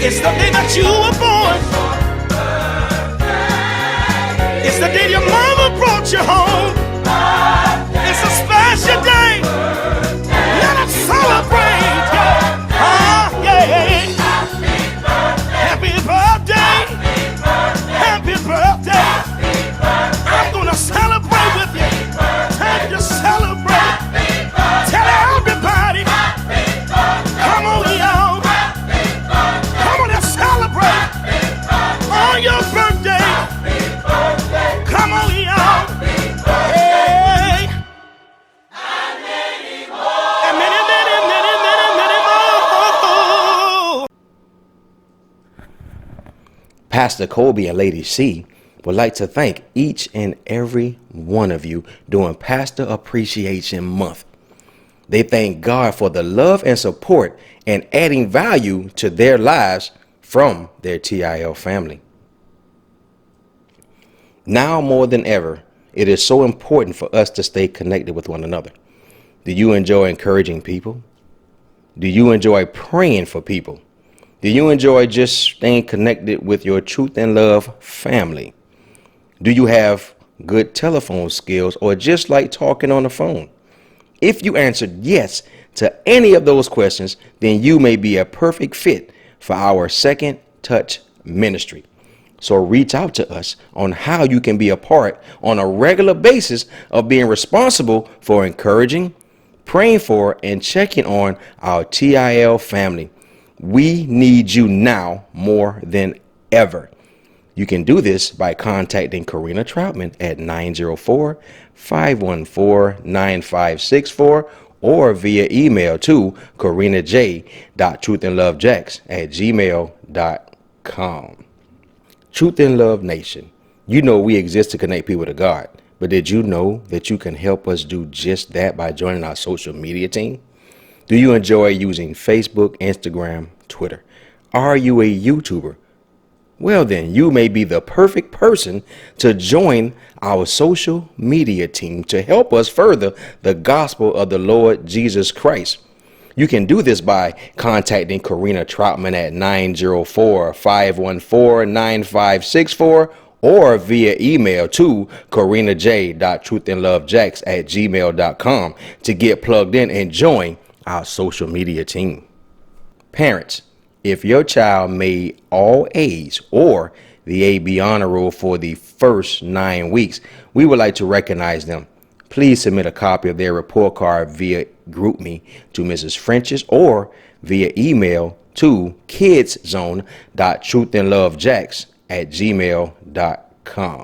It's the day that you were born. It's the day your mama brought you home. It's a special day. Let us celebrate. Yeah. Happy birthday. Happy birthday. I'm gonna celebrate with you. Time to celebrate. Tell everybody. Come on, y'all. Come on and celebrate on your birthday. Come on, y'all. Hey. And many more. Pastor Colby and Lady C would like to thank each and every one of you during Pastor Appreciation Month. They thank God for the love and support and adding value to their lives from their TIL family. Now more than ever, it is so important for us to stay connected with one another. Do you enjoy encouraging people? Do you enjoy praying for people? Do you enjoy just staying connected with your Truth and Love family? Do you have good telephone skills or just like talking on the phone? If you answered yes to any of those questions, then you may be a perfect fit for our Second Touch ministry. So reach out to us on how you can be a part on a regular basis of being responsible for encouraging, praying for, and checking on our TIL family. We need you now more than ever. You can do this by contacting Karina Troutman at 904-514-9564 or via email to karinaj.truthandlovejacks@gmail.com. Truth and Love Nation, you know we exist to connect people to God, but did you know that you can help us do just that by joining our social media team? Do you enjoy using Facebook, Instagram, Twitter? Are you a YouTuber? Well, then you may be the perfect person to join our social media team to help us further the gospel of the Lord Jesus Christ. You can do this by contacting Karina Troutman at 904-514-9564 or via email to karinaj.truthandlovejacks@gmail.com to get plugged in and join our social media team. Parents, if your child made all A's or the AB honor roll for the first 9 weeks, we would like to recognize them. Please submit a copy of their report card via GroupMe to Mrs. French's or via email to kidszone.truthandlovejacks@gmail.com.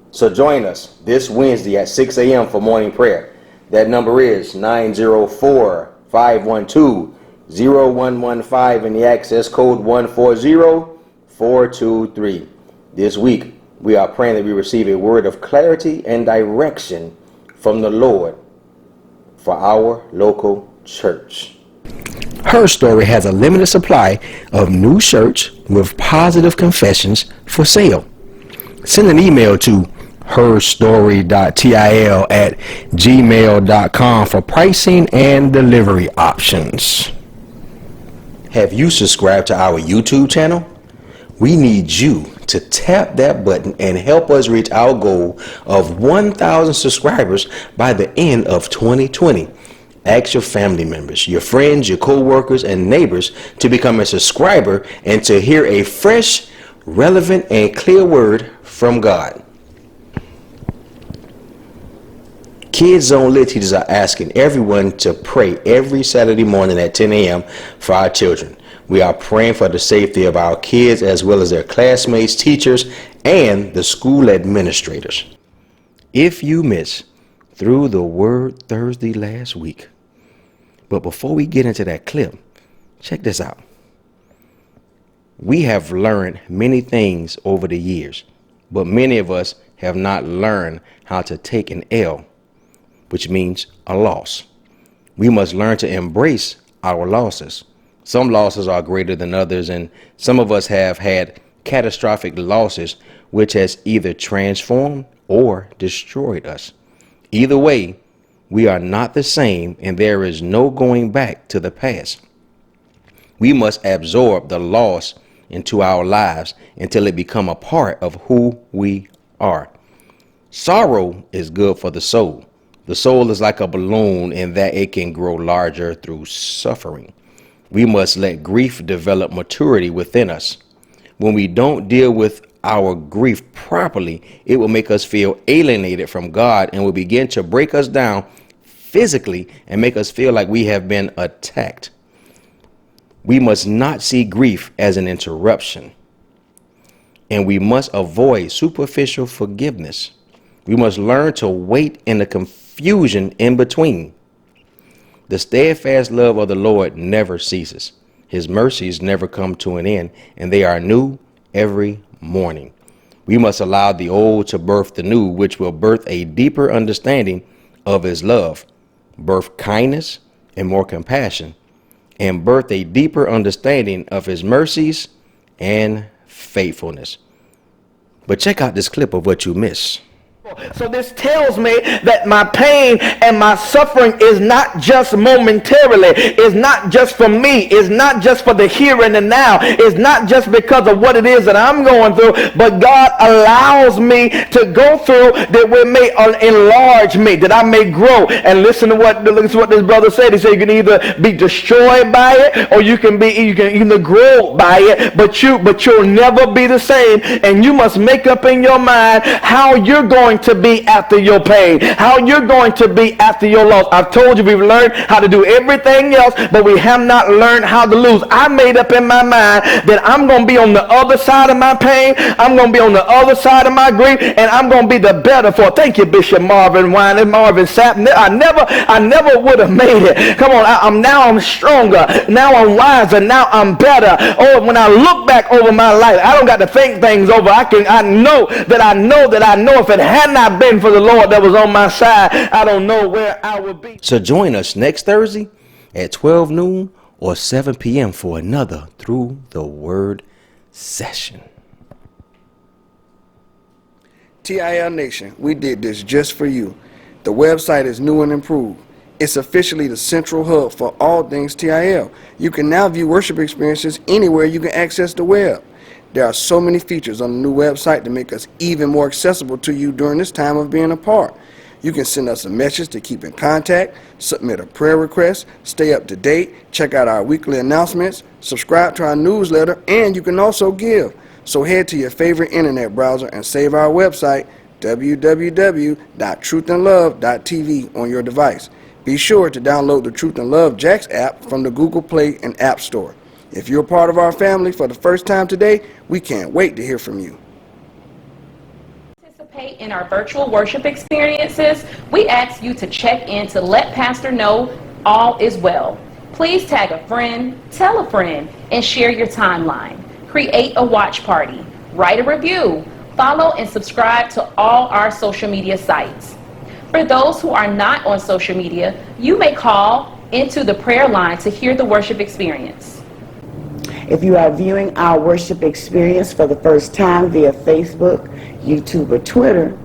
So join us this Wednesday at 6 a.m. for morning prayer. That number is 904-512-0115 and the access code 140423. This week, we are praying that we receive a word of clarity and direction from the Lord for our local church. Her Story has a limited supply of new shirts with positive confessions for sale. Send an email to herstory.til@gmail.com for pricing and delivery options. Have you subscribed to our YouTube channel? We need you to tap that button and help us reach our goal of 1,000 subscribers by the end of 2020. Ask your family members, your friends, your co-workers, and neighbors to become a subscriber and to hear a fresh, relevant, and clear word from God. Kids Zone Lit teachers are asking everyone to pray every Saturday morning at 10 a.m. for our children. We are praying for the safety of our kids as well as their classmates, teachers, and the school administrators. If you missed Through the Word Thursday last week, but before we get into that clip, check this out. We have learned many things over the years, but many of us have not learned how to take an L, which means a loss. We must learn to embrace our losses. Some losses are greater than others, and some of us have had catastrophic losses which has either transformed or destroyed us. Either way, we are not the same, and there is no going back to the past. We must absorb the loss into our lives until it become a part of who we are. Sorrow is good for the soul. The soul is like a balloon in that it can grow larger through suffering. We must let grief develop maturity within us. When we don't deal with our grief properly, it will make us feel alienated from God and will begin to break us down physically and make us feel like we have been attacked. We must not see grief as an interruption, and we must avoid superficial forgiveness. We must learn to wait in the confusion in between. The steadfast love of the Lord never ceases. His mercies never come to an end, and they are new every morning. We must allow the old to birth the new, which will birth a deeper understanding of his love, birth kindness and more compassion, and birth a deeper understanding of his mercies and faithfulness. But check out this clip of what you missed. So this tells me that my pain and my suffering is not just momentarily. It's not just for me. It's not just for the here and the now. It's not just because of what it is that I'm going through, but God allows me to go through that we may enlarge me, that I may grow. And listen to what this brother said. He said you can either be destroyed by it or you can either grow by it, but you'll never be the same. And you must make up in your mind how you're going to be after your pain, how you're going to be after your loss. I've told you we've learned how to do everything else, but we have not learned how to lose. I made up in my mind that I'm going to be on the other side of my pain, I'm going to be on the other side of my grief, and I'm going to be the better for it. Thank you, Bishop Marvin Wine and Marvin Sapp. I never would have made it. Come on, I'm stronger. Now I'm wiser. Now I'm better. Oh, when I look back over my life, I don't got to think things over. I know if it had not been for the Lord that was on my side, I don't know where I would be. So join us next Thursday at 12 noon or 7 p.m. for another Through the Word session. TIL Nation, we did this just for you. The website is new and improved. It's officially the central hub for all things TIL. You can now view worship experiences anywhere you can access the web. There are so many features on the new website to make us even more accessible to you during this time of being apart. You can send us a message to keep in contact, submit a prayer request, stay up to date, check out our weekly announcements, subscribe to our newsletter, and you can also give. So head to your favorite internet browser and save our website, www.truthandlove.tv, on your device. Be sure to download the Truth and Love Jax app from the Google Play and App Store. If you're a part of our family for the first time today, we can't wait to hear from you. Participate in our virtual worship experiences. We ask you to check in to let Pastor know all is well. Please tag a friend, tell a friend, and share your timeline. Create a watch party. Write a review. Follow and subscribe to all our social media sites. For those who are not on social media, you may call into the prayer line to hear the worship experience. If you are viewing our worship experience for the first time via Facebook, YouTube, or Twitter,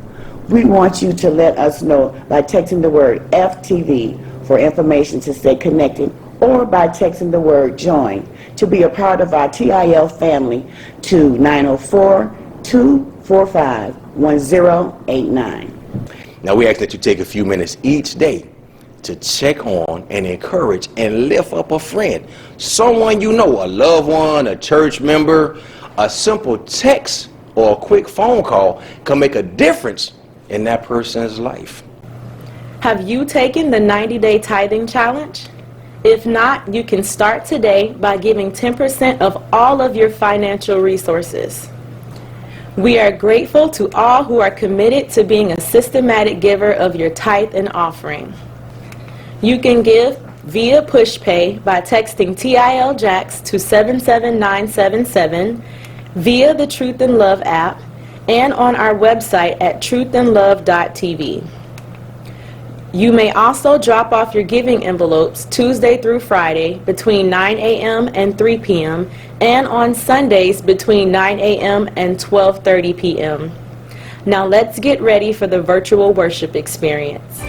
we want you to let us know by texting the word FTV for information to stay connected, or by texting the word JOIN to be a part of our TIL family to 904-245-1089. Now we ask that you take a few minutes each day to check on and encourage and lift up a friend, someone you know, a loved one, a church member. A simple text or a quick phone call can make a difference in that person's life. Have you taken the 90-day tithing challenge? If not, you can start today by giving 10% of all of your financial resources. We are grateful to all who are committed to being a systematic giver of your tithe and offering. You can give via PushPay by texting TIL Jax to 77977, via the Truth and Love app, and on our website at truthandlove.tv. You may also drop off your giving envelopes Tuesday through Friday between 9 a.m. and 3 p.m. and on Sundays between 9 a.m. and 12:30 p.m. Now let's get ready for the virtual worship experience.